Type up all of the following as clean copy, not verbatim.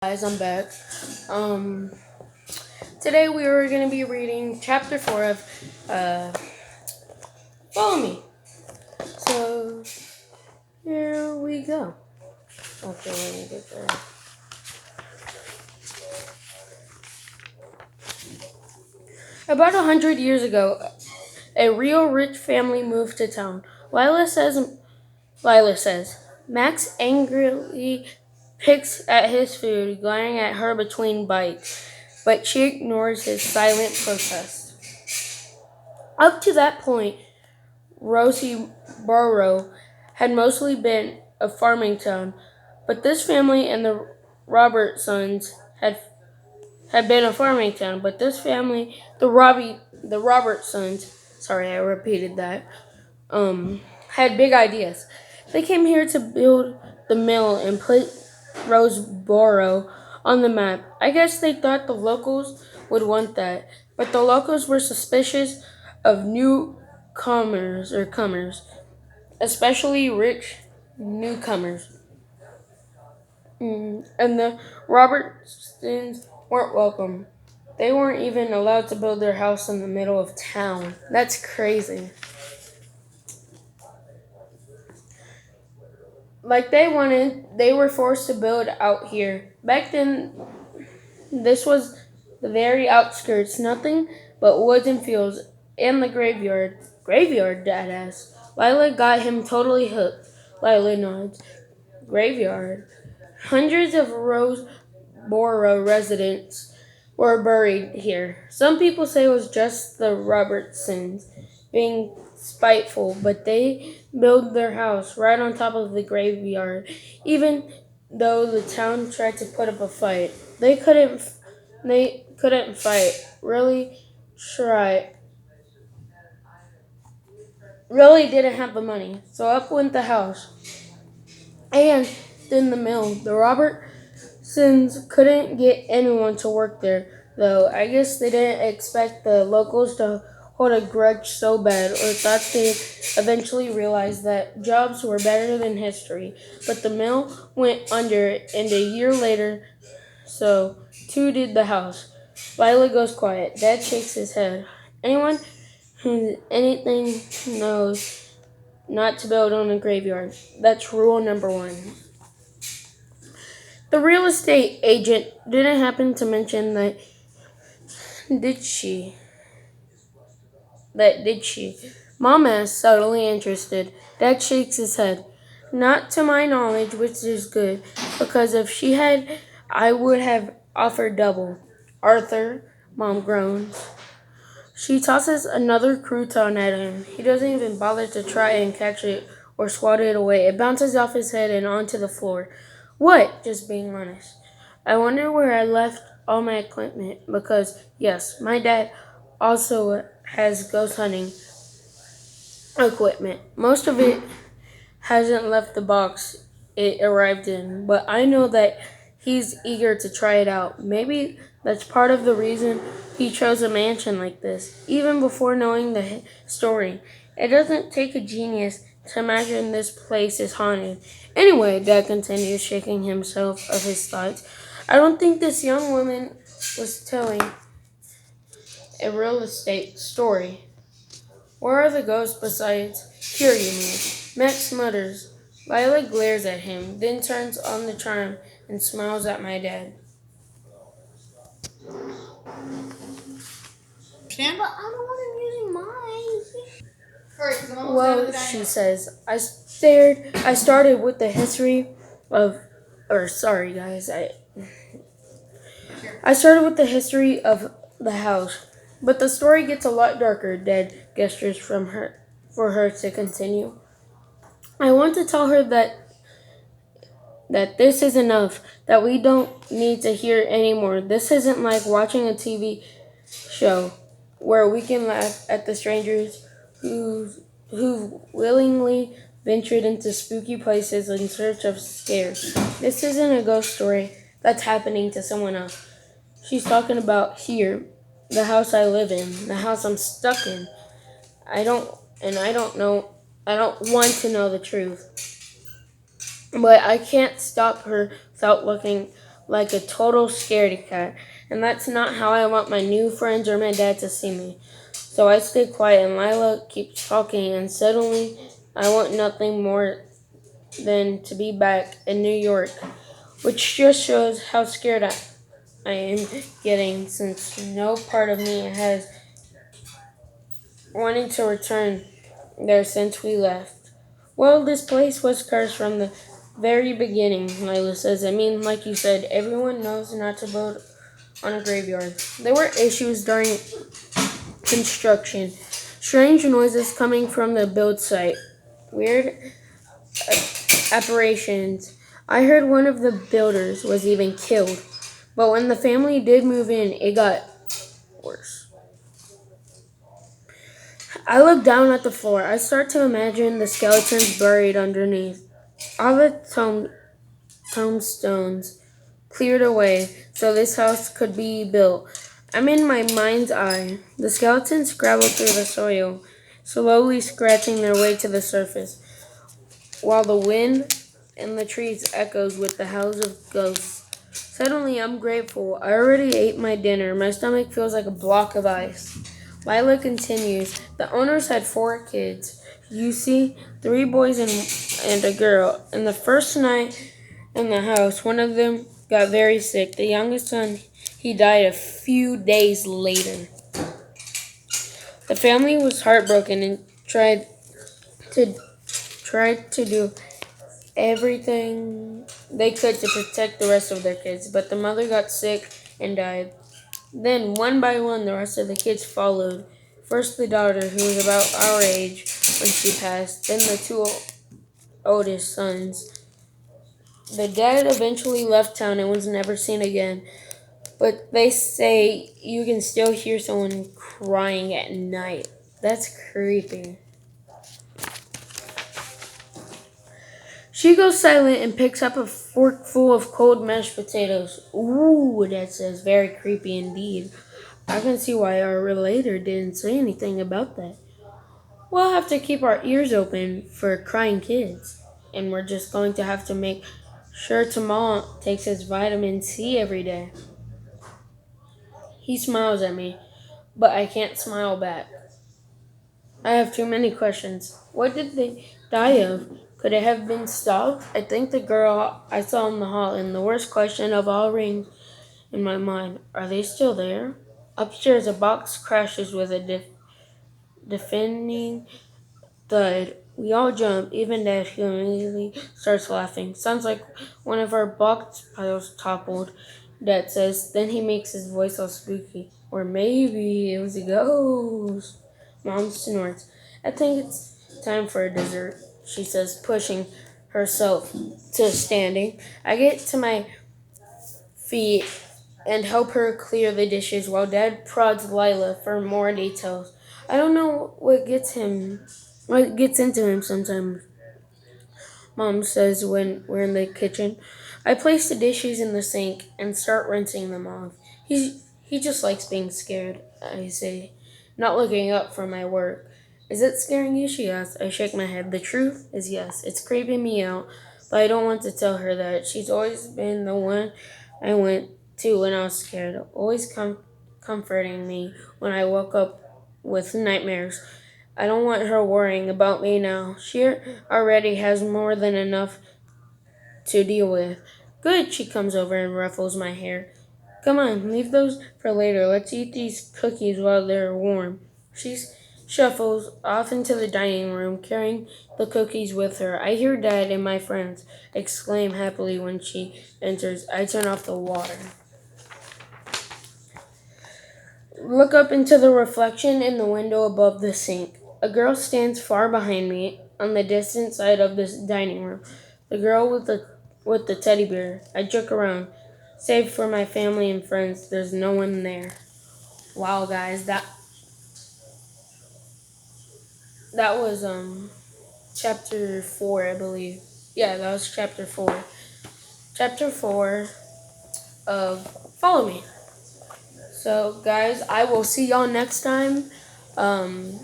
Guys, I'm back. Um, Today we are going to be reading chapter 4 of Follow Me. So, here we go. Okay, let me get there. About 100 years ago, a real rich family moved to town. Lila says, Max angrily picks at his food, glaring at her between bites, but she ignores his silent protest. Up to that point, Rosie Borough had mostly been a farming town, but this family and the Robertsons had been a farming town, but this family, the Robertsons, sorry, I repeated that, had big ideas. They came here to build the mill and put Roseboro on the map. I guess they thought the locals would want that, but the locals were suspicious of newcomers or comers, especially rich newcomers. And the Robertsons weren't welcome. They weren't even allowed to build their house in the middle of town. That's crazy. Like they wanted, they were forced to build out here. Back then, this was the very outskirts, nothing but woods and fields, and the graveyard. Graveyard, Dad asked. Lila got him totally hooked. Lila nods. Graveyard. Hundreds of Roseboro residents were buried here. Some people say it was just the Robertsons being spiteful, but they built their house right on top of the graveyard. Even though the town tried to put up a fight, they couldn't fight. Really didn't have the money. So up went the house. And then the mill. The Robertsons couldn't get anyone to work there, though. I guess they didn't expect the locals to hold a grudge so bad, or thought they'd eventually realize that jobs were better than history. But the mill went under, and a year later, so too did the house. Lila goes quiet. Dad shakes his head. Anyone who anything knows not to build on a graveyard. That's rule number one. The real estate agent didn't happen to mention that, did she? Did she? Mom asked, subtly interested. Dad shakes his head. Not to my knowledge, which is good, because if she had, I would have offered double. Arthur, Mom groans. She tosses another crouton at him. He doesn't even bother to try and catch it or swat it away. It bounces off his head and onto the floor. What? Just being honest. I wonder where I left all my equipment because, yes, my dad also has ghost hunting equipment. Most of it hasn't left the box it arrived in, but I know that he's eager to try it out. Maybe that's part of the reason he chose a mansion like this, even before knowing the story. It doesn't take a genius to imagine this place is haunted. Anyway, Dad continues, shaking himself of his thoughts. I don't think this young woman was telling a real estate story. Where are the ghosts besides here, you mean? Max mutters. Lila glares at him, then turns on the charm and smiles at my dad. But I don't want him using mine. Well, she says, I started with the history of, or sorry guys, I started with the history of the house. But the story gets a lot darker, Dad gestures for her to continue. I want to tell her that this is enough, that we don't need to hear anymore. This isn't like watching a TV show where we can laugh at the strangers who willingly ventured into spooky places in search of scares. This isn't a ghost story that's happening to someone else. She's talking about here, the house I live in, the house I'm stuck in. I don't know, I don't want to know the truth. But I can't stop her without like a total scaredy cat. And that's not how I want my new friends or my dad to see me. So I stay quiet and Lila keeps talking, and suddenly I want nothing more than to be back in New York, which just shows how scared I am getting, since no part of me has wanted to return there since we left. Well, this place was cursed from the very beginning, Lila says. I mean, like you said, everyone knows not to build on a graveyard. There were issues during construction, strange noises coming from the build site, weird apparitions. I heard one of the builders was even killed, but when the family did move in, it got worse. I look down at the floor. I start to imagine the skeletons buried underneath. All the tombstones cleared away so this house could be built. I'm in my mind's eye. The skeletons scrabble through the soil, slowly scratching their way to the surface, while the wind in the trees echoes with the howls of ghosts. Suddenly, I'm grateful. I already ate my dinner. My stomach feels like a block of ice. Lila continues. The owners had 4 kids. You see, 3 boys and a girl. And the first night in the house, one of them got very sick. The youngest son, he died a few days later. The family was heartbroken and to tried to do everything they could to protect the rest of their kids, but the mother got sick and died. Then, one by one, the rest of the kids followed. First, the daughter, who was about our age when she passed, then the 2 oldest sons. The dad eventually left town and was never seen again, but they say you can still hear someone crying at night. That's creepy. She goes silent and picks up a fork full of cold mashed potatoes. Ooh, that says very creepy indeed. I can see why our relator didn't say anything about that. We'll have to keep our ears open for crying kids. And we're just going to have to make sure Tamal takes his vitamin C every day. He smiles at me, but I can't smile back. I have too many questions. What did they die of? Could it have been stopped? I think the girl I saw in the hall, and the worst question of all rings in my mind. Are they still there? Upstairs, a box crashes with a deafening thud. We all jump, even Dad, who immediately starts laughing. Sounds like one of our box piles toppled, Dad says. Then he makes his voice all spooky. Or maybe it was a ghost. Mom snorts. I think it's time for a dessert, she says, pushing herself to standing. I get to my feet and help her clear the dishes while Dad prods Lila for more details. I don't know what gets into him sometimes, Mom says when we're in the kitchen. I place the dishes in the sink and start rinsing them off. He just likes being scared, I say, not looking up from my work. Is it scaring you? She asks. I shake my head. The truth is yes. It's creeping me out, but I don't want to tell her that. She's always been the one I went to when I was scared, always comforting me when I woke up with nightmares. I don't want her worrying about me now. She already has more than enough to deal with. Good, she comes over and ruffles my hair. Come on, leave those for later. Let's eat these cookies while they're warm. She shuffles off into the dining room, carrying the cookies with her. I hear Dad and my friends exclaim happily when she enters. I turn off the water. Look up into the reflection in the window above the sink. A girl stands far behind me on the distant side of this dining room. The girl with the teddy bear. I joke around. Save for my family and friends, there's no one there. Wow, guys, that was chapter 4, I believe. Yeah, that was chapter 4. Chapter 4 of Follow Me. So, guys, I will see y'all next time. Um,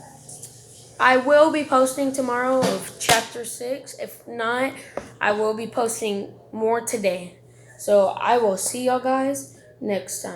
I will be posting tomorrow of chapter 6. If not, I will be posting more today. So I will see y'all guys next time.